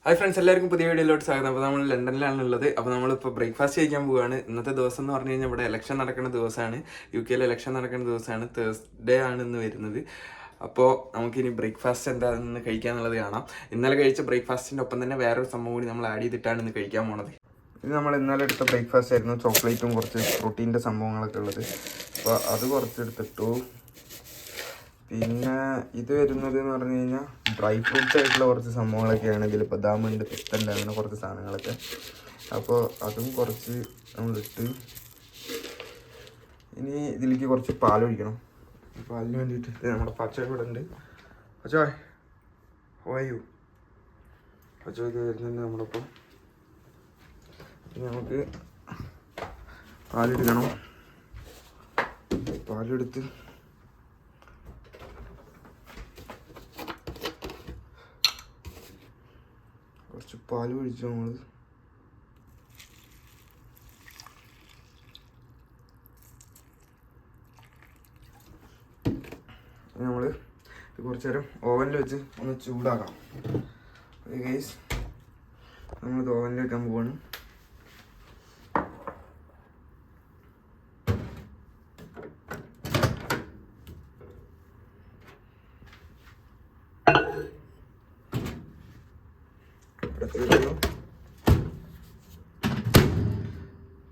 Hi friends, എല്ലാവർക്കും പുതിയ വീഡിയോയിലോട്ട് സ്വാഗതം. അപ്പോൾ നമ്മൾ ലണ്ടനിലാണുള്ളത്. അപ്പോൾ നമ്മളിപ്പോൾ ബ്രേക്ക്ഫാസ്റ്റ് കഴിക്കാൻ പോവുകയാണ്. ഇന്നത്തെ ദിവസം എന്ന് പറഞ്ഞു കഴിഞ്ഞാൽ ഇവിടെ ഇലക്ഷൻ നടക്കുന്ന ദിവസമാണ്. UK ഇലക്ഷൻ നടക്കുന്ന ദിവസമാണ്. തേഴ്സ്ഡേ ആണ് ഇന്ന് വരുന്നത്. അപ്പോൾ നമുക്കിനി ബ്രേക്ക്ഫാസ്റ്റ് എന്താണെന്ന് കഴിക്കാന്നുള്ളത് കാണാം. ഇന്നലെ കഴിച്ച ബ്രേക്ക്ഫാസ്റ്റിൻ്റെ ഒപ്പം തന്നെ വേറൊരു സംഭവം കൂടി നമ്മൾ ആഡ് ചെയ്തിട്ടാണ് ഇന്ന് കഴിക്കാൻ പോണത്. ഇത് നമ്മൾ ഇന്നലെ എടുത്ത ബ്രേക്ക്ഫാസ്റ്റ് ആയിരുന്നു. ചോക്ലേറ്റും കുറച്ച് പ്രോട്ടീൻ്റെ സംഭവങ്ങളൊക്കെ ഉള്ളത്. അപ്പോൾ അത് കുറച്ചെടുത്തിട്ടു. പിന്നെ ഇത് വരുന്നത് എന്ന് പറഞ്ഞു കഴിഞ്ഞാൽ ഡ്രൈ ഫ്രൂട്ട്സ് ആയിട്ടുള്ള കുറച്ച് സംഭവങ്ങളൊക്കെയാണ്. ഇതിൽ ബദാമുണ്ട്, പിസ്തണ്ട്, അങ്ങനെ കുറച്ച് സാധനങ്ങളൊക്കെ. അപ്പോൾ അതും കുറച്ച് നമ്മളിട്ട് ഇനി ഇതിലേക്ക് കുറച്ച് പാലൊഴിക്കണം. പാലിന് വേണ്ടിയിട്ട് നമ്മുടെ പച്ച ഇവിടെ ഉണ്ട്. പച്ചോയ് ഹോയു പച്ചോയ്ക്ക് വരുന്നുണ്ട് നമ്മളിപ്പോൾ. നമുക്ക് പാലെടുക്കണം. പാലെടുത്ത് കുറച്ച് പാൽ ഒഴിച്ചു നമ്മൾ. നമ്മൾ ഇത് കുറച്ച് നേരം ഓവനിൽ വെച്ച് ഒന്ന് ചൂടാക്കാം. ഗൈസ്, നമ്മളിത് ഓവനിൽ വെക്കാൻ പോവാണ്.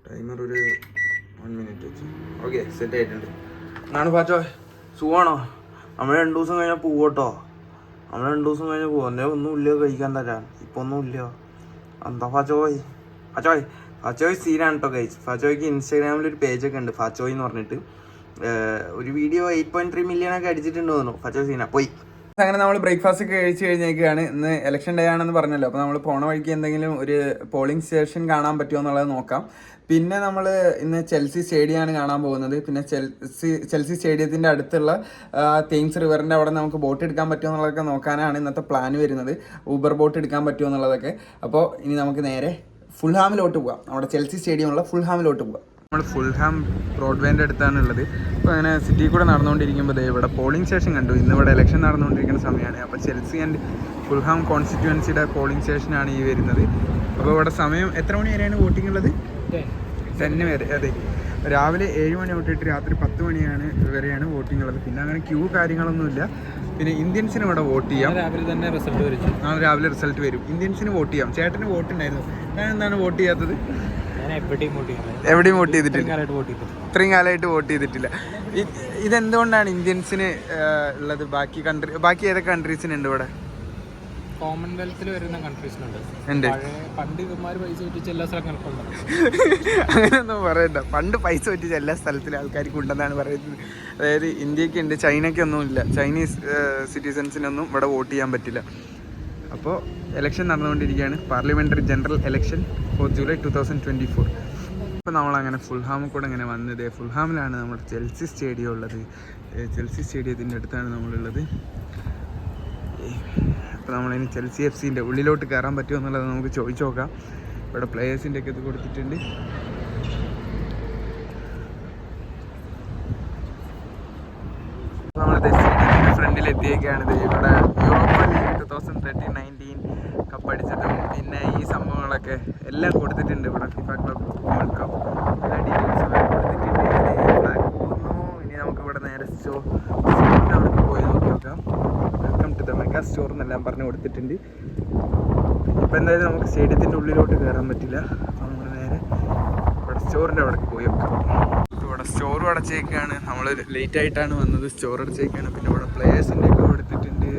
ടൈമർ ഒരു 1 മിനിറ്റ് വെച്ച്. ഓക്കെ, സെറ്റ് ആയിട്ടുണ്ട്. എന്നാണ് പാച്ചോ, സുഖമാണോ? നമ്മൾ 2 ദിവസം കഴിഞ്ഞാൽ പോവട്ടോ. നമ്മൾ 2 ദിവസം കഴിഞ്ഞാൽ പോവാം. എന്നെ ഒന്നുമില്ല കഴിക്കാൻ തരാൻ. ഇപ്പം ഒന്നുമില്ല. എന്താ ഫാച്ചോയ്? ഫാച്ചോയ് സീനാണ് കേട്ടോ ഗൈസ്. ഫാച്ചോയ്ക്ക് ഇൻസ്റ്റാഗ്രാമിൽ ഒരു പേജൊക്കെ ഉണ്ട്, ഫാച്ചോയ് എന്ന് പറഞ്ഞിട്ട്. ഒരു വീഡിയോ 8.3 മില്യണൊക്കെ അടിച്ചിട്ടുണ്ട് തോന്നുന്നു. ഫാച്ചോയ് സീനാ പോയി. അങ്ങനെ നമ്മൾ ബ്രേക്ക്ഫാസ്റ്റ് ഒക്കെ കഴിച്ച് കഴിഞ്ഞേക്കാണ്. ഇന്ന് ഇലക്ഷൻ ഡേ ആണെന്ന് പറഞ്ഞല്ലോ. അപ്പോൾ നമ്മൾ പോണ വഴിക്ക് എന്തെങ്കിലും ഒരു പോളിംഗ് സ്റ്റേഷൻ കാണാൻ പറ്റുമോ എന്നുള്ളത് നോക്കാം. പിന്നെ നമ്മൾ ഇന്ന് ചെൽസി സ്റ്റേഡിയമാണ് കാണാൻ പോകുന്നത്. പിന്നെ ചെൽസി സ്റ്റേഡിയത്തിൻ്റെ അടുത്തുള്ള തേംസ് റിവറിൻ്റെ അവിടെ നമുക്ക് ബോട്ട് എടുക്കാൻ പറ്റുമോ എന്നുള്ളതൊക്കെ നോക്കാനാണ് ഇന്നത്തെ പ്ലാൻ വരുന്നത്. ഊബർ ബോട്ട് എടുക്കാൻ പറ്റുമോ എന്നുള്ളതൊക്കെ. അപ്പോൾ ഇനി നമുക്ക് നേരെ ഫുൾഹാമിലോട്ട് പോകാം. നമ്മുടെ ചെൽസി സ്റ്റേഡിയമുള്ള ഫുൾഹാമിലോട്ട് പോകാം. നമ്മൾ ഫുൾഹാം ബ്രോഡ്വേൻ്റെ അടുത്താണുള്ളത്. അപ്പോൾ അങ്ങനെ സിറ്റി കൂടെ നടന്നുകൊണ്ടിരിക്കുമ്പോൾ ഇവിടെ പോളിംഗ് സ്റ്റേഷൻ കണ്ടു. ഇന്നിവിടെ ഇലക്ഷൻ നടന്നുകൊണ്ടിരിക്കുന്ന സമയമാണ്. അപ്പോൾ ചെൽസി ആൻഡ് ഫുൾഹാം കോൺസ്റ്റിറ്റ്യുവൻസിയുടെ പോളിംഗ് സ്റ്റേഷനാണ് ഈ വരുന്നത്. അപ്പോൾ ഇവിടെ സമയം എത്ര മണി വരെയാണ് വോട്ടിംഗ് ഉള്ളത്? 10 വരെ. അതെ, രാവിലെ 7 മണി തൊട്ടിട്ട് രാത്രി 10 മണി വരെയാണ് വോട്ടിംഗ് ഉള്ളത്. പിന്നെ അങ്ങനെ ക്യൂ കാര്യങ്ങളൊന്നുമില്ല. പിന്നെ ഇന്ത്യൻസിന് ഇവിടെ വോട്ട് ചെയ്യാം. രാവിലെ തന്നെ റിസൾട്ട് വരും. രാവിലെ റിസൾട്ട് വരും. ഇന്ത്യൻസിന് വോട്ട് ചെയ്യാം. ചേട്ടന് വോട്ട് ഉണ്ടായിരുന്നു. ഞാൻ എന്താണ് വോട്ട് ചെയ്യാത്തത്? എവിടെയും വോട്ട് ചെയ്തിട്ടില്ല. ഇത്രയും കാലമായിട്ട് വോട്ട് ചെയ്തിട്ടില്ല. ഇതെന്തുകൊണ്ടാണ് ഇന്ത്യൻസിന് ഉള്ളത്? ബാക്കി ഏതൊക്കെ കൺട്രീസിനുണ്ട് ഇവിടെ? കോമൺവെൽത്തിൽ വരുന്ന കൺട്രീസിനുണ്ട്. പണ്ട് ഇവന്മാർ പൈസ വെച്ചിട്ട് എല്ലാ സ്ഥലങ്ങൾക്കും അങ്ങനെയൊന്നും പറയണ്ട. പണ്ട് പൈസ വെച്ചിട്ട് എല്ലാ സ്ഥലത്തിലും ആൾക്കാർക്ക് ഉണ്ടെന്നാണ് പറയുന്നത്. അതായത് ഇന്ത്യക്ക് ഉണ്ട്, ചൈനയ്ക്കൊന്നും ഇല്ല. ചൈനീസ് സിറ്റിസൺസിനൊന്നും ഇവിടെ വോട്ട് ചെയ്യാൻ പറ്റില്ല. അപ്പോൾ ഇലക്ഷൻ നടന്നുകൊണ്ടിരിക്കുകയാണ്. Parliamentary general election for July 2024. അപ്പോൾ നമ്മളങ്ങനെ ഫുൾഹാമിൽ കൂടെ ഇങ്ങനെ വന്നത്. ഫുൾഹാമിലാണ് നമ്മുടെ ചെൽസി സ്റ്റേഡിയം ഉള്ളത്. ചെൽസി സ്റ്റേഡിയത്തിൻ്റെ അടുത്താണ് നമ്മളുള്ളത്. അപ്പോൾ നമ്മളിനി ചെൽസി FCൻ്റെ ഉള്ളിലോട്ട് കയറാൻ പറ്റുമോ എന്നുള്ളത് നമുക്ക് ചോദിച്ചു നോക്കാം. ഇവിടെ പ്ലേയേഴ്സിൻ്റെ ഒക്കെ ഇത് കൊടുത്തിട്ടുണ്ട്. നമ്മളത് സ്റ്റേഡിയത്തിൻ്റെ ഫ്രണ്ടിലെത്തിയൊക്കെയാണിത്. ഇവിടെ യൂറോപ്പ ലീഗ് 2013-19 കപ്പടിച്ചതും പിന്നെ ഈ സംഭവങ്ങളൊക്കെ എല്ലാം കൊടുത്തിട്ടുണ്ട്. ഇവിടെ ഫിഫ ക്ലബ് വേൾഡ് കപ്പ് എല്ലാ ഡീറ്റെയിൽസും കൊടുത്തിട്ടുണ്ട്. ഫ്ലാഗ് പോകുന്നു. ഇനി നമുക്ക് ഇവിടെ നേരെ സ്റ്റോറിൻ്റെ അവിടെ പോയി നോക്കി നോക്കാം. Welcome to the mega store എന്നെല്ലാം പറഞ്ഞ് കൊടുത്തിട്ടുണ്ട്. ഇപ്പം എന്തായാലും നമുക്ക് സ്റ്റേഡിയത്തിൻ്റെ ഉള്ളിലോട്ട് കയറാൻ പറ്റില്ല. അപ്പോൾ നമ്മൾ നേരെ ഇവിടെ സ്റ്റോറിൻ്റെ അവിടെ പോയി നോക്കാം. ഇവിടെ സ്റ്റോറും അടച്ചേക്കാണ്. നമ്മൾ ലേറ്റ് ആയിട്ടാണ് വന്നത്. സ്റ്റോർ അടച്ചേക്കാണ്. പിന്നെ ഇവിടെ പ്ലേയേഴ്സിൻ്റെ ഒക്കെ കൊടുത്തിട്ടുണ്ട്.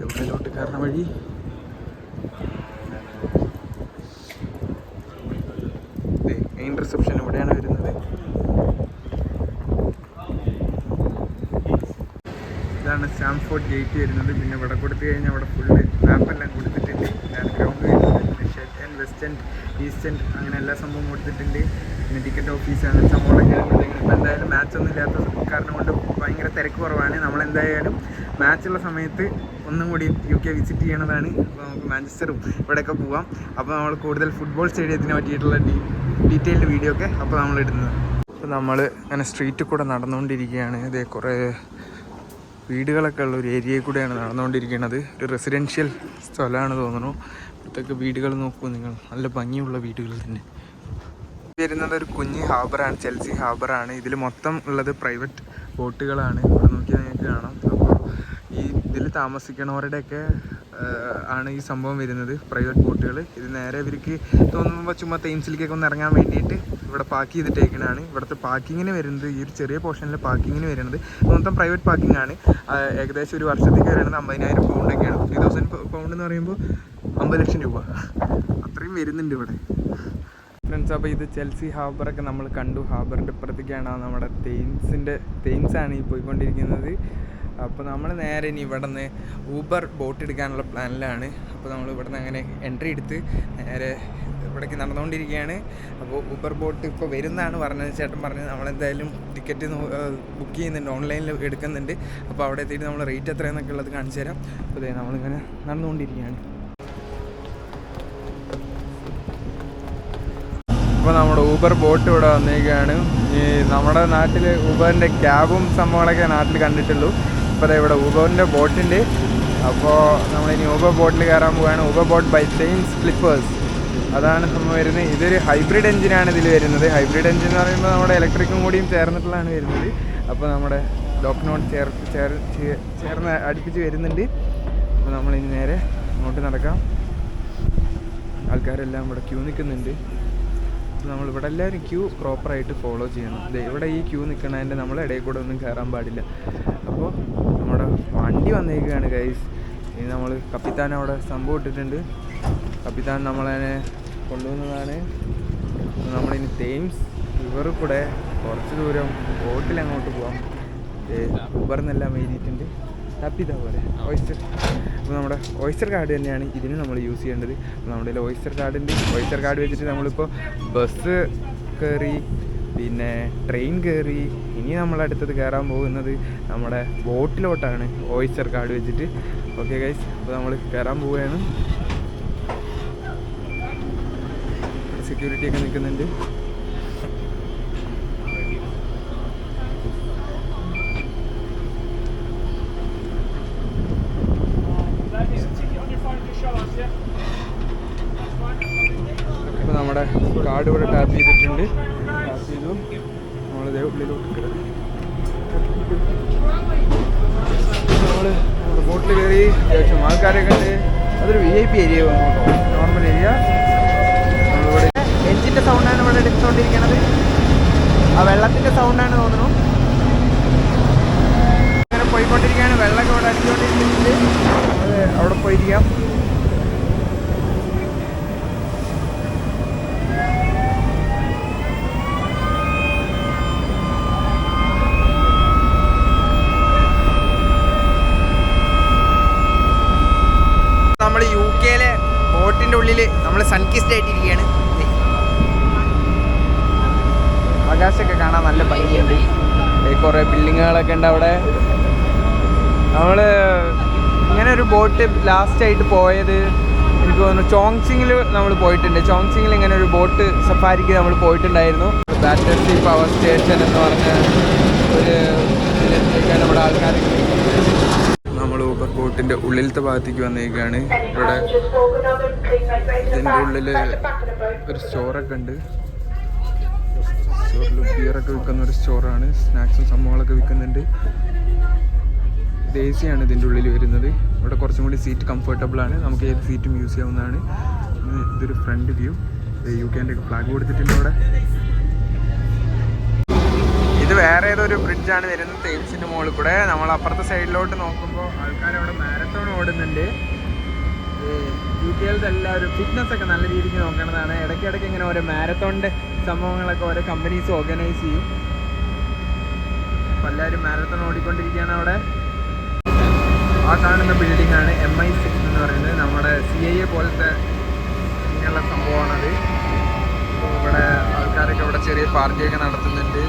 ഉള്ളിലോട്ട് കയറുന്ന വഴി മെയിൻ റിസപ്ഷൻ ഇവിടെയാണ് വരുന്നത്. ഇതാണ് സ്റ്റാംഫോർഡ് ഗേറ്റ് വരുന്നത്. പിന്നെ ഇവിടെ കൊടുത്തു കഴിഞ്ഞാൽ അവിടെ ഫുള്ള് മാപ്പെല്ലാം കൊടുത്തിട്ടുണ്ട്. ഗ്രൗണ്ട് വരുന്നത് shed and west end, east end, അങ്ങനെ എല്ലാ സംഭവം കൊടുത്തിട്ടുണ്ട്. പിന്നെ ടിക്കറ്റ് ഓഫീസ് അങ്ങനെ സംഭവങ്ങളൊക്കെയാണ് കൊടുത്തിരിക്കുന്നത്. ഇപ്പോൾ എന്തായാലും മാച്ചൊന്നും ഇല്ലാത്ത കാരണം കൊണ്ട് ഭയങ്കര തിരക്ക് കുറവാണ്. നമ്മളെന്തായാലും മാച്ചുള്ള സമയത്ത് ഒന്നും കൂടി UK വിസിറ്റ് ചെയ്യണതാണ്. അപ്പോൾ നമുക്ക് മാഞ്ചസ്റ്ററും ഇവിടെയൊക്കെ പോവാം. അപ്പോൾ നമ്മൾ കൂടുതൽ ഫുട്ബോൾ സ്റ്റേഡിയത്തിനെ പറ്റിയിട്ടുള്ള ഡീറ്റെയിൽഡ് വീഡിയോ ഒക്കെ അപ്പോൾ നമ്മൾ ഇടുന്നത്. അപ്പോൾ നമ്മൾ അങ്ങനെ സ്ട്രീറ്റിൽ കൂടെ നടന്നുകൊണ്ടിരിക്കുകയാണ്. ഇതേ കുറേ വീടുകളൊക്കെ ഉള്ള ഒരു ഏരിയയിൽ കൂടെയാണ് നടന്നുകൊണ്ടിരിക്കുന്നത്. ഒരു റെസിഡൻഷ്യൽ സ്ഥലമാണ് തോന്നുന്നു. ഇവിടുത്തെ വീടുകൾ നോക്കൂ നിങ്ങൾ, നല്ല ഭംഗിയുള്ള വീടുകൾ തന്നെ. വരുന്നത് ഒരു കുഞ്ഞി ഹാർബറാണ്, ചെൽസി ഹാർബറാണ്. ഇതിൽ മൊത്തം ഉള്ളത് പ്രൈവറ്റ് ബോട്ടുകളാണ്. ഇവിടെ നോക്കിയാൽ നിങ്ങൾക്ക് കാണാം. അപ്പോൾ ഈ ഇതിൽ താമസിക്കണവരുടെയൊക്കെ ആണ് ഈ സംഭവം വരുന്നത്, പ്രൈവറ്റ് ബോട്ടുകൾ. ഇത് നേരെ ഇവർക്ക് തോന്നുമ്പോൾ ചുമ്മാ തേംസിലേക്കൊക്കെ ഒന്ന് ഇറങ്ങാൻ വേണ്ടിയിട്ട് ഇവിടെ പാർക്ക് ചെയ്തിട്ടേക്കണാണ്. ഇവിടുത്തെ പാർക്കിങ്ങിന് വരുന്നത്, ഈ ഒരു ചെറിയ പോർഷനിൽ പാർക്കിങ്ങിന് വരുന്നത് മൊത്തം പ്രൈവറ്റ് പാർക്കിംഗ് ആണ്. ഏകദേശം ഒരു വർഷത്തേക്ക് വരുന്നത് 50,000 പൗണ്ടൊക്കെയാണ്. 30,000 പൗണ്ട് എന്ന് പറയുമ്പോൾ 50 ലക്ഷം രൂപ അത്രയും വരുന്നുണ്ട് ഇവിടെ ഫ്രണ്ട്സ്. അപ്പോൾ ഇത് ചെൽസി ഹാർബറൊക്കെ നമ്മൾ കണ്ടു. ഹാർബറിൻ്റെ ഇപ്പുറത്തേക്കാണ് നമ്മുടെ തേംസാണ് ഈ പോയിക്കൊണ്ടിരിക്കുന്നത്. അപ്പോൾ നമ്മൾ നേരെ ഇനി ഇവിടെ നിന്ന് ഊബർ ബോട്ട് എടുക്കാനുള്ള പ്ലാനിലാണ്. അപ്പോൾ നമ്മൾ ഇവിടെ നിന്ന് അങ്ങനെ എൻട്രി എടുത്ത് നേരെ ഇവിടേക്ക് നടന്നുകൊണ്ടിരിക്കുകയാണ്. അപ്പോൾ ഊബർ ബോട്ട് ഇപ്പോൾ വരുന്നതാണ് പറഞ്ഞത്, ചേട്ടൻ പറഞ്ഞത്. നമ്മളെന്തായാലും ടിക്കറ്റ് ബുക്ക് ചെയ്യുന്നുണ്ട്, ഓൺലൈനിൽ എടുക്കുന്നുണ്ട്. അപ്പോൾ അവിടെ എത്തിയിട്ട് നമ്മൾ റേറ്റ് എത്രയെന്നൊക്കെ ഉള്ളത് കാണിച്ചു തരാം. അപ്പോൾ അതെ നമ്മളിങ്ങനെ നടന്നുകൊണ്ടിരിക്കുകയാണ്. ഇപ്പോൾ നമ്മുടെ ഊബർ ബോട്ട് ഇവിടെ വന്നിരിക്കുകയാണ്. ഈ നമ്മുടെ നാട്ടിൽ ഊബറിൻ്റെ ക്യാബും സംഭവങ്ങളൊക്കെ നാട്ടിൽ കണ്ടിട്ടുള്ളൂ. ഇപ്പോൾ ഇവിടെ ഊബറിൻ്റെ ബോട്ടുണ്ട്. അപ്പോൾ നമ്മളിനി ഊബർ ബോട്ടിൽ കയറാൻ പോവുകയാണ്. Uber boat by Thames Clippers, അതാണ് സംഭവം വരുന്നത്. ഇതൊരു ഹൈബ്രിഡ് എഞ്ചിനാണ് ഇതിൽ വരുന്നത്. ഹൈബ്രിഡ് എഞ്ചിൻ എന്ന് പറയുമ്പോൾ നമ്മുടെ ഇലക്ട്രിക്കും കൂടിയും ചേർന്നിട്ടുള്ളതാണ് വരുന്നത്. അപ്പോൾ നമ്മുടെ ഡോക്കിനോട് ചേർന്ന് അടുപ്പിച്ച് വരുന്നുണ്ട്. അപ്പോൾ നമ്മളിനി നേരെ അങ്ങോട്ട് നടക്കാം. ആൾക്കാരെല്ലാം ഇവിടെ ക്യൂ നിൽക്കുന്നുണ്ട്. നമ്മളിവിടെ എല്ലാവരും ക്യൂ പ്രോപ്പറായിട്ട് ഫോളോ ചെയ്യണം. ഇവിടെ ഈ ക്യൂ നിൽക്കണതിൻ്റെ നമ്മൾ ഇടയിൽ കൂടെ ഒന്നും കയറാൻ പാടില്ല. അപ്പോൾ നമ്മുടെ വണ്ടി വന്നേക്കുകയാണ് ഗൈസ്. ഇനി നമ്മൾ കപ്പിത്താൻ അവിടെ സംഭവം ഇട്ടിട്ടുണ്ട്. കപ്പിത്താൻ നമ്മളതിനെ കൊണ്ടുവന്നതാണ്. നമ്മളിനി തേംസ് റിവറിൽ കൂടെ കുറച്ച് ദൂരം ബോട്ടിൽ അങ്ങോട്ട് പോകാം. ഊബറിനെല്ലാം എഴുതിയിട്ടുണ്ട്. കപ്പിത്താ പോലെ ഓയിസ്റ്റർ. അപ്പോൾ നമ്മുടെ ഓയിസ്റ്റർ കാർഡ് തന്നെയാണ് ഇതിന് നമ്മൾ യൂസ് ചെയ്യേണ്ടത്. അപ്പോൾ നമ്മുടെ കയ്യിൽ ഓയിസ്റ്റർ കാർഡുണ്ട്. ഓയിസ്റ്റർ കാർഡ് വെച്ചിട്ട് നമ്മളിപ്പോൾ ബസ് കയറി, പിന്നെ ട്രെയിൻ കയറി. ഇനി നമ്മളടുത്തത് കയറാൻ പോകുന്നത് നമ്മുടെ ബോട്ടിലോട്ടാണ് ഓയിസ്റ്റർ കാർഡ് വെച്ചിട്ട്. ഓക്കെ ഗൈസ്, അപ്പോൾ നമ്മൾ കയറാൻ പോവുകയാണ്. സെക്യൂരിറ്റിയൊക്കെ നിൽക്കുന്നുണ്ട്. ഇപ്പോൾ നമ്മുടെ കാർഡ് ഇവിടെ ടാപ്പ് ചെയ്തിട്ടുണ്ട്. ടാപ്പ് ചെയ്തു. നമ്മളിതേ ഉള്ളിലോട്ട് കയറി. നമ്മൾ നമ്മുടെ ബോട്ടിൽ കയറി. അത്യാവശ്യം ആൾക്കാരൊക്കെ ഉണ്ട്. അതൊരു VIP ഏരിയ കേട്ടോ, നോർമൽ ഏരിയ. നമ്മളിവിടെ എഞ്ചിൻ്റെ സൗണ്ടാണ് ഇവിടെ എടുത്തുകൊണ്ടിരിക്കുന്നത്. ആ വെള്ളത്തിൻ്റെ സൗണ്ടാണ് തോന്നുന്നു. അങ്ങനെ പോയിക്കൊണ്ടിരിക്കുകയാണ്. വെള്ളമൊക്കെ ഇവിടെ അടിച്ചുകൊണ്ടിരിക്കുന്നുണ്ട്. അത് അവിടെ പോയിരിക്കാം. നമ്മൾ UK-യിലെ ബോട്ടിൻ്റെ ഉള്ളിൽ നമ്മൾ സൺകിസ്ഡ് ആയിട്ടിരിക്കുകയാണ്. ആകാശമൊക്കെ കാണാൻ നല്ല ഭംഗിയുണ്ട്. കുറേ ബിൽഡിങ്ങുകളൊക്കെ ഉണ്ട് അവിടെ. നമ്മൾ ഇങ്ങനെ ഒരു ബോട്ട് ലാസ്റ്റായിട്ട് പോയത് എനിക്ക് തോന്നുന്നു ചോങ്സിങ്ങിൽ നമ്മൾ പോയിട്ടുണ്ട്. ചോങ്സിങ്ങിൽ ഇങ്ങനെ ഒരു ബോട്ട് സഫാരിക്ക് നമ്മൾ പോയിട്ടുണ്ടായിരുന്നു. ബാറ്റർസി പവർ സ്റ്റേഷൻ എന്ന് പറഞ്ഞ ഒരു ഇതിലേക്കാണ് നമ്മുടെ ആൾക്കാർ. നമ്മൾ ഊബർ ബോട്ടിൻ്റെ ഉള്ളിലത്തെ ഭാഗത്തേക്ക് വന്നേക്കാണ്. ഇവിടെ ഇതിൻ്റെ ഉള്ളിൽ ഒരു സ്റ്റോറൊക്കെ ഉണ്ട്. സ്റ്റോറിൽ ബിയറൊക്കെ വിൽക്കുന്ന ഒരു സ്റ്റോറാണ്. സ്നാക്സും സംഭവങ്ങളൊക്കെ വിൽക്കുന്നുണ്ട്. ഇത് AC ആണ് ഇതിൻ്റെ ഉള്ളിൽ വരുന്നത്. ഇവിടെ കുറച്ചും കൂടി സീറ്റ് കംഫർട്ടബിൾ ആണ്. നമുക്ക് ഏത് സീറ്റും യൂസ് ചെയ്യാവുന്നതാണ്. ഇതൊരു ഫ്രണ്ട് വ്യൂ. UK-ൻ്റെ ഫ്ലാഗ് കൊടുത്തിട്ടുണ്ട് അവിടെ. ഇത് വേറെ ഏതൊരു ബ്രിഡ്ജാണ് വരുന്നത് തേംസിൻ്റെ മുകളിൽ കൂടെ. നമ്മൾ അപ്പുറത്തെ സൈഡിലോട്ട് നോക്കുമ്പോൾ ആൾക്കാർ അവിടെ മാരത്തോൺ ഓടുന്നുണ്ട്. UK-യിലത്തെ എല്ലാവരും ഫിറ്റ്നസ് ഒക്കെ നല്ല രീതിക്ക് നോക്കണതാണ്. ഇടയ്ക്കിടയ്ക്ക് ഇങ്ങനെ ഓരോ മാരത്തോണിൻ്റെ സംഭവങ്ങളൊക്കെ ഓരോ കമ്പനീസ് ഓർഗനൈസ് ചെയ്യും. അപ്പോൾ എല്ലാവരും മാരത്തോൺ ഓടിക്കൊണ്ടിരിക്കുകയാണ് അവിടെ. ആ കാണുന്ന ബിൽഡിംഗ് ആണ് MI6 എന്ന് പറയുന്നത്. നമ്മുടെ CIA പോലത്തെ ഇങ്ങനെയുള്ള സംഭവമാണത്. അപ്പോൾ ഇവിടെ ആൾക്കാരൊക്കെ ഇവിടെ ചെറിയ പാർട്ടിയൊക്കെ നടത്തുന്നുണ്ട്.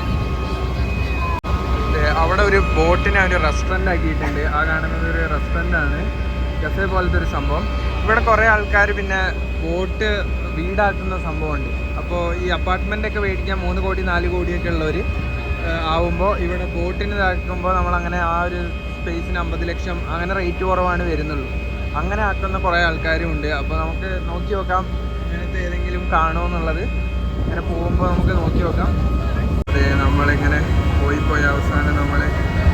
അവിടെ ഒരു ബോട്ടിനെ ഒരു റെസ്റ്റോറൻ്റ് ആക്കിയിട്ടുണ്ട്. ആ കാണുന്നത് ഒരു റെസ്റ്റോറൻ്റ് ആണ്, കഫേ പോലത്തെ ഒരു സംഭവം. ഇവിടെ കുറേ ആൾക്കാർ പിന്നെ ബോട്ട് വീടാക്കുന്ന സംഭവമുണ്ട്. അപ്പോൾ ഈ അപ്പാർട്ട്മെൻ്റൊക്കെ മേടിക്കാൻ 3 കോടി 4 കോടിയൊക്കെ ഉള്ളവർ ആവുമ്പോൾ ഇവിടെ ബോട്ടിന് ഇതാക്കുമ്പോൾ നമ്മളങ്ങനെ ആ ഒരു സ്പേസിന് 50 ലക്ഷം അങ്ങനെ റേറ്റ് കുറവാണ് വരുന്നുള്ളൂ. അങ്ങനെ ആക്കുന്ന കുറേ ആൾക്കാരും ഉണ്ട്. അപ്പോൾ നമുക്ക് നോക്കി നോക്കാം ഇങ്ങനത്തെ ഏതെങ്കിലും കാണുമോ എന്നുള്ളത്. ഇങ്ങനെ പോകുമ്പോൾ നമുക്ക് നോക്കി നോക്കാം. അതെ, നമ്മളിങ്ങനെ പോയി അവസാനം നമ്മൾ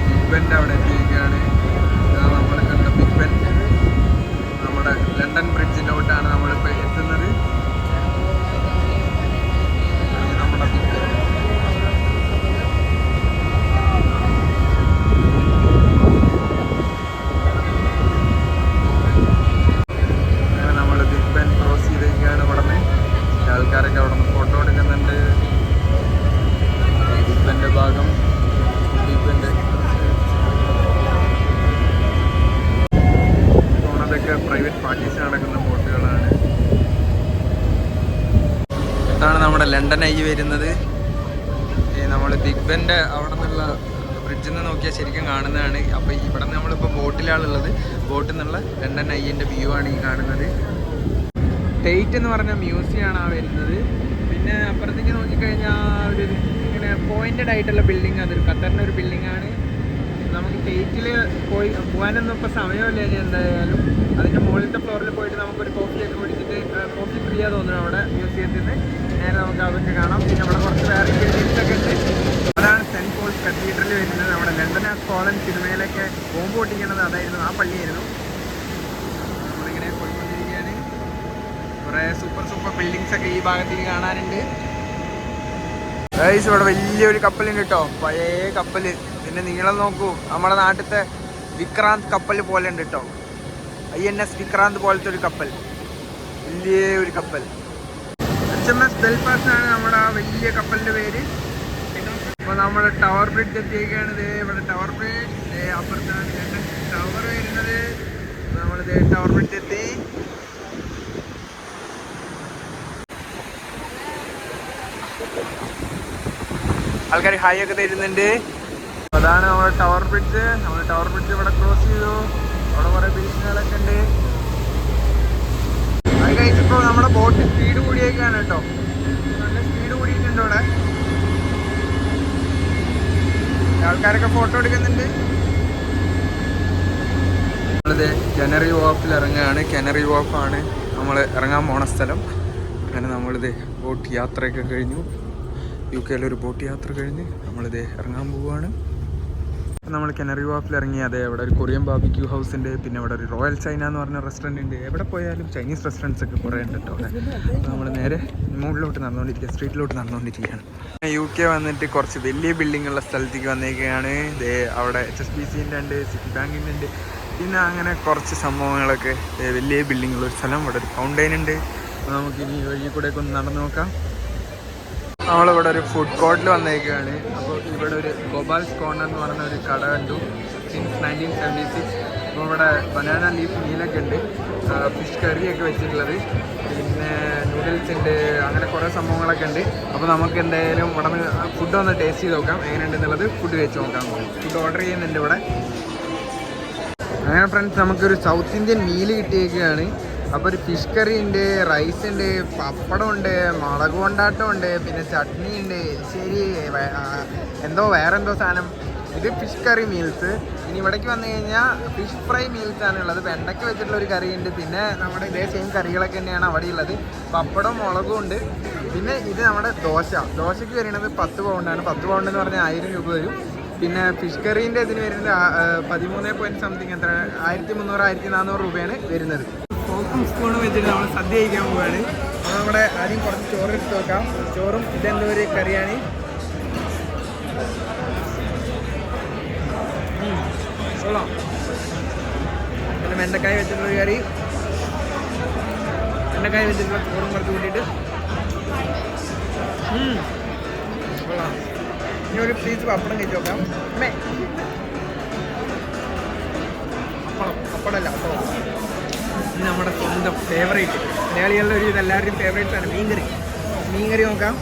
ബിഗ് ബെൻ്റെ അവിടെ എത്തിയിരിക്കുകയാണ്. നമ്മൾ കണ്ട ബിഗ് ബെൻ നമ്മുടെ ലണ്ടൻ ബ്രിഡ്ജിലോട്ടാണ് നമ്മളിപ്പോൾ എത്തുന്നത്. നമ്മുടെ ബിഗ് ബെൻ അങ്ങനെ നമ്മൾ ബിഗ് ബെൻ ക്രോസ് ചെയ്തിരിക്കുകയാണ്. ഇവിടെ നിന്ന് ആൾക്കാരൊക്കെ അവിടെ നിന്ന് ഫോട്ടോ എടുക്കുന്നുണ്ട്. ബിഗ് ബെൻ്റെ ഭാഗം ബിഗ് ബെൻ്റെ പോണതൊക്കെ പ്രൈവറ്റ് പാർട്ടീസ് നടക്കുന്ന ബോട്ടുകളാണ്. ഇതാണ് നമ്മുടെ ലണ്ടൻ ഐ വരുന്നത്. നമ്മൾ ബിഗ് ബെൻ്റെ അവിടെ നിന്നുള്ള ബ്രിഡ്ജിൽ നിന്ന് നോക്കിയാൽ ശരിക്കും കാണുന്നതാണ്. അപ്പോൾ ഇവിടെ നിന്ന് നമ്മളിപ്പോൾ ബോട്ടിലാണുള്ളത്. ബോട്ടിൽ നിന്നുള്ള ലണ്ടൻ ഐൻ്റെ വ്യൂ ആണ് ഈ കാണുന്നത്. ടേറ്റ് എന്ന് പറഞ്ഞ മ്യൂസിയമാണ് ആ വരുന്നത്. പിന്നെ അപ്പുറത്തേക്ക് നോക്കിക്കഴിഞ്ഞാൽ ഒരു ഇങ്ങനെ പോയിന്റഡ് ആയിട്ടുള്ള ബിൽഡിംഗ്, അതൊരു ഖത്തറിൻ്റെ ഒരു ബിൽഡിംഗ് ആണ്. നമുക്ക് ടേറ്റിൽ പോകാനൊന്നും ഇപ്പോൾ സമയമില്ല. ഇനി എന്തായാലും അതിൻ്റെ മുകളിലത്തെ ഫ്ലോറിൽ പോയിട്ട് നമുക്കൊരു കോഫിയൊക്കെ കുടിച്ചിട്ട് കോഫി ഫ്രീ ആ തോന്നുന്നു അവിടെ മ്യൂസിയത്തിൽ നിന്ന്. നേരെ നമുക്ക് അതൊക്കെ കാണാം. പിന്നെ അവിടെ കുറച്ച് വേറെ ബിൽഡിങ്സൊക്കെ ഉണ്ട്. അതാണ് സെൻറ്റ് പോൾസ് കത്തീഡ്രൽ വരുന്നത്. നമ്മുടെ ലണ്ടൻ ആസ് കോളൻ സിനിമയിലൊക്കെ ബോംബ് പൊട്ടിക്കുന്നത് അതായിരുന്നു, ആ പള്ളിയായിരുന്നു. നമ്മളിങ്ങനെ പോയിക്കൊണ്ടിരിക്കുകയാണ്. കുറേ സൂപ്പർ ബിൽഡിങ്സ് ഒക്കെ ഈ ഭാഗത്തേക്ക് കാണാനുണ്ട്. ഗൈസ്, ഇവിടെ വലിയൊരു കപ്പലുണ്ട് കേട്ടോ, പഴയ കപ്പൽ. പിന്നെ നീളം നോക്കൂ, നമ്മുടെ നാട്ടിലത്തെ വിക്രാന്ത് കപ്പൽ പോലെ ഉണ്ട് കേട്ടോ. INS വിക്രാന്ത് പോലത്തെ ഒരു കപ്പൽ, വലിയ ഒരു കപ്പൽ. HMS ബെൽഫാസ്റ്റ് ആണ് നമ്മുടെ ആ വലിയ കപ്പലിൻ്റെ പേര്. അപ്പോൾ നമ്മൾ ടവർ ബ്രിഡ്ജ് എത്തിയൊക്കെയാണ്. ഇവിടെ ടവർ ബ്രിഡ്ജ് അപ്പുറത്താണ് ലണ്ടൻ ടവർ വരുന്നത്. നമ്മളിത് ടവർ ബ്രിഡ്ജ് എത്തി. ആൾക്കാർ ഹായ് ഒക്കെ തരുന്നുണ്ട്. അതാണ് നമ്മുടെ ടവർ ബ്രിഡ്ജ്. നമ്മൾ ടവർ ബ്രിഡ്ജ് ഇവിടെ ക്രോസ് ചെയ്തു. അവിടെ കുറേ ബിൽഡിങ്ങുകളൊക്കെ ഉണ്ട്. അത് കഴിച്ചപ്പോൾ നമ്മുടെ ബോട്ട് സ്പീഡ് കൂടിയേക്കാണ് കേട്ടോ. നല്ല സ്പീഡ് കൂടിയിട്ടുണ്ട് ഇവിടെ. ആൾക്കാരൊക്കെ ഫോട്ടോ എടുക്കുന്നുണ്ട്. നമ്മളിത് കനറി വോഫിൽ ഇറങ്ങുകയാണ്. കനറി വോഫാണ് നമ്മൾ ഇറങ്ങാൻ പോണ സ്ഥലം. അങ്ങനെ നമ്മളിത് ബോട്ട് യാത്രയൊക്കെ കഴിഞ്ഞു. UK ഒരു ബോട്ട് യാത്ര കഴിഞ്ഞ് നമ്മളിത് ഇറങ്ങാൻ പോവുകയാണ്. നമ്മൾ കനറി വാഫിൽ ഇറങ്ങി. അതെ, ഇവിടെ ഒരു കൊറിയൻ ബാർബിക്യൂ ഹൗസ് ഉണ്ട്. പിന്നെ ഇവിടെ ഒരു റോയൽ ചൈന എന്ന് പറഞ്ഞ റെസ്റ്റോറൻറ്റ് ഉണ്ട്. എവിടെ പോയാലും ചൈനീസ് റെസ്റ്റോറൻറ്റ്സ് ഒക്കെ കുറേ ഉണ്ട് കേട്ടോ. നമ്മൾ നേരെ മുകളിലോട്ട് നടന്നുകൊണ്ടിരിക്കുക, സ്ട്രീറ്റിലോട്ട് നടന്നുകൊണ്ടിരിക്കുകയാണ്. UK വന്നിട്ട് കുറച്ച് വലിയ ബിൽഡിംഗ് ഉള്ള സ്ഥലത്തേക്ക് വന്നേക്കുകയാണ്. ഇതേ അവിടെ HSBCൻ്റെ ഉണ്ട്, സിറ്റി ബാങ്കിൻ്റെ ഉണ്ട്. പിന്നെ അങ്ങനെ കുറച്ച് സംഭവങ്ങളൊക്കെ വലിയ ബിൽഡിംഗ് ഉള്ള ഒരു സ്ഥലം. ഇവിടെ ഒരു ഫൗണ്ടെയിൻ ഉണ്ട്. നമുക്കിനി വഴി കൂടെയൊക്കെ ഒന്ന് നടന്നു നോക്കാം. നമ്മളിവിടെ ഒരു ഫുഡ് കോർട്ടിൽ വന്നേക്കുകയാണ്. അപ്പോൾ ഇവിടെ ഒരു ഗോപാൽസ് കോർണർ എന്ന് പറയുന്ന ഒരു കട കണ്ടു സിൻസ് 1976. അപ്പോൾ ഇവിടെ ബനാന ലീഫ് മീലൊക്കെ ഉണ്ട്, ഫിഷ് കറിയൊക്കെ വെച്ചിട്ടുള്ളത്, പിന്നെ നൂഡിൽസ് ഉണ്ട്, അങ്ങനെ കുറേ സംഭവങ്ങളൊക്കെ ഉണ്ട്. അപ്പോൾ നമുക്ക് എന്തായാലും ഇവിടെ നിന്ന് ഫുഡ് ഒന്ന് ടേസ്റ്റ് ചെയ്ത് നോക്കാം എങ്ങനെയുണ്ടെന്നുള്ളത്. ഫുഡ് കഴിച്ച് നോക്കാം. ഫുഡ് ഓർഡർ ചെയ്യുന്നുണ്ട് ഇവിടെ. അങ്ങനെ ഫ്രണ്ട്സ്, നമുക്കൊരു സൗത്ത് ഇന്ത്യൻ മീല് കിട്ടിയേക്കുകയാണ്. അപ്പോൾ ഒരു ഫിഷ് കറി ഉണ്ട്, റൈസ് ഉണ്ട്, പപ്പടം ഉണ്ട്, മുളക് കൊണ്ടാട്ടം ഉണ്ട്, പിന്നെ ചട്നി ഉണ്ട്, ശരി എന്തോ വേറെ എന്തോ സാധനം. ഇത് ഫിഷ് കറി മീൽസ്. ഇനി ഇവിടേക്ക് വന്നു കഴിഞ്ഞാൽ ഫിഷ് ഫ്രൈ മീൽസ് ആണ് ഉള്ളത്. വെണ്ടയ്ക്ക് വെച്ചിട്ടുള്ള ഒരു കറി ഉണ്ട്. പിന്നെ നമ്മുടെ ഇതേ സെയിം കറികളൊക്കെ തന്നെയാണ് അവിടെ ഉള്ളത്. പപ്പടവും മുളകും ഉണ്ട്. പിന്നെ ഇത് നമ്മുടെ ദോശയ്ക്ക് വരുന്നത് 10 പൗണ്ടാണ്. 10 പൗണ്ട് എന്ന് പറഞ്ഞാൽ 1000 രൂപ വരും. പിന്നെ ഫിഷ് കറീൻ്റെ ഇതിന് വരുന്നത് 13 പോയിന്റ് സംതിങ്, എത്ര 1300-1400 രൂപയാണ് വരുന്നത്. ഫോക്കും സ്പൂണും വെച്ചിട്ട് നമ്മൾ സദ്യ കഴിക്കാൻ പോവുകയാണ്. അപ്പോൾ നമ്മുടെ ആദ്യം കുറച്ച് ചോറ് എടുത്ത് വെക്കാം. ചോറും ഇതെന്തോ ഒരു കറിയാണ്. കൊള്ളാം. പിന്നെ വെണ്ടക്കായ വെച്ചിട്ടുള്ളൊരു കറി, വെണ്ടക്കായ വെച്ചിട്ടുള്ള ചോറും കുറച്ച് കൂട്ടിയിട്ട് കൊള്ളാം. ഇനി ഒരു പീസ് പപ്പടം കഴിച്ച് നോക്കാം. പപ്പടമല്ല, ഇനി നമ്മുടെ സ്വന്തം ഫേവറേറ്റ് മലയാളികളുടെ ഒരു ഇതെല്ലാവരുടെയും ഫേവറേറ്റ്സ് ആണ് മീൻകറി നോക്കാം.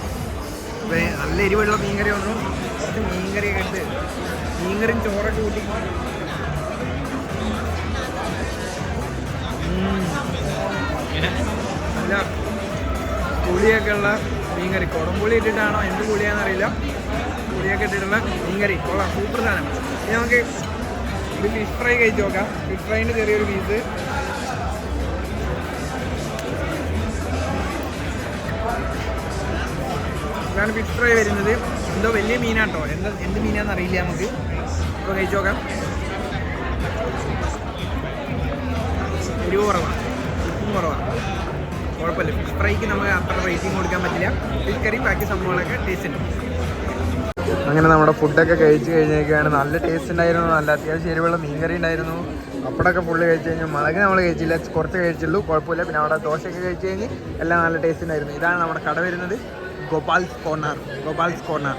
അപ്പോൾ നല്ല എരിവുള്ള മീൻകറി വന്നു. കുറച്ച് മീൻകറിയൊക്കെ ഇട്ട് മീൻകറിയും ചോറൊക്കെ കൂട്ടി നല്ല പുളിയൊക്കെ ഉള്ള മീൻകറി. കുടംപുളി ഇട്ടിട്ടാണോ എന്ത് പുളിയാണെന്നറിയില്ല, പുളിയൊക്കെ ഇട്ടിട്ടുള്ള മീൻകറി കൊള്ളാം, സൂപ്പർ സാധനം. ഇനി നമുക്ക് ഇത് ഫിഷ് ഫ്രൈ കഴിച്ച് നോക്കാം. ഫിഷ് ഫ്രൈൻ്റെ ചെറിയൊരു പീസ്. ഇതാണ് ഫിഷ് ഫ്രൈ വരുന്നത്. എന്തോ വലിയ മീനാട്ടോ, എന്ത് മീനാണെന്ന് അറിയില്ല നമുക്ക്. അപ്പോൾ കഴിച്ച് നോക്കാം. എരിവ് കുറവാണ്, ഉപ്പും കുറവാണ്, കുഴപ്പമില്ല. ഫിഷ് ഫ്രൈക്ക് നമുക്ക് അത്ര റേറ്റിംഗ് കൊടുക്കാൻ പറ്റില്ല. ഫിഷ് കറി ബാക്കി സംഭവങ്ങളൊക്കെ ടേസ്റ്റ് ഉണ്ട്. അങ്ങനെ നമ്മുടെ ഫുഡൊക്കെ കഴിച്ച് കഴിഞ്ഞൊക്കെയാണ്. നല്ല ടേസ്റ്റ് ഉണ്ടായിരുന്നു, നല്ല അത്യാവശ്യം എരിവുള്ള മീൻകറി ഉണ്ടായിരുന്നു. അപ്പടൊക്കെ ഫുള്ള് കഴിച്ച് കഴിഞ്ഞു. മുളക് നമ്മൾ കഴിച്ചില്ല, കുറച്ച് കഴിച്ചുള്ളൂ, കുഴപ്പമില്ല. പിന്നെ അവിടെ ദോശയൊക്കെ കഴിച്ച് കഴിഞ്ഞ് എല്ലാം നല്ല ടേസ്റ്റ് ഉണ്ടായിരുന്നു. ഇതാണ് നമ്മുടെ കട വരുന്നത്, ഗോപാൽസ് കോർണർ.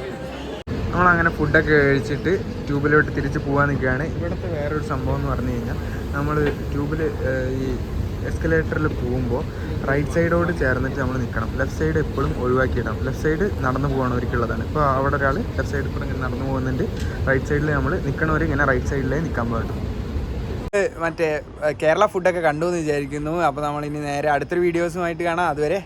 നമ്മളങ്ങനെ ഫുഡൊക്കെ കഴിച്ചിട്ട് ട്യൂബിലോട്ട് തിരിച്ച് പോകാൻ നിൽക്കുകയാണ്. ഇവിടുത്തെ വേറൊരു സംഭവം എന്ന് പറഞ്ഞു കഴിഞ്ഞാൽ നമ്മൾ ട്യൂബിൽ ഈ എസ്കലേറ്ററിൽ പോകുമ്പോൾ റൈറ്റ് സൈഡോട് ചേർന്നിട്ട് നമ്മൾ നിൽക്കണം. ലെഫ്റ്റ് സൈഡ് എപ്പോഴും ഒഴിവാക്കിയിടാം. ലെഫ്റ്റ് സൈഡ് നടന്നു പോകണവർക്കുള്ളതാണ്. ഇപ്പോൾ അവിടെ ഒരാൾ ലെഫ്റ്റ് സൈഡിൽ കൂടെ ഇങ്ങനെ നടന്നു പോകുന്നുണ്ട്. റൈറ്റ് സൈഡിൽ നമ്മൾ നിൽക്കണവർ ഇങ്ങനെ റൈറ്റ് സൈഡിലേ നിൽക്കാൻ പാടും. മറ്റേ കേരള ഫുഡൊക്കെ കണ്ടു എന്ന് വിചാരിക്കുന്നു. അപ്പോൾ നമ്മളിനി നേരെ അടുത്തൊരു വീഡിയോസുമായിട്ട് കാണാം. അതുവരെ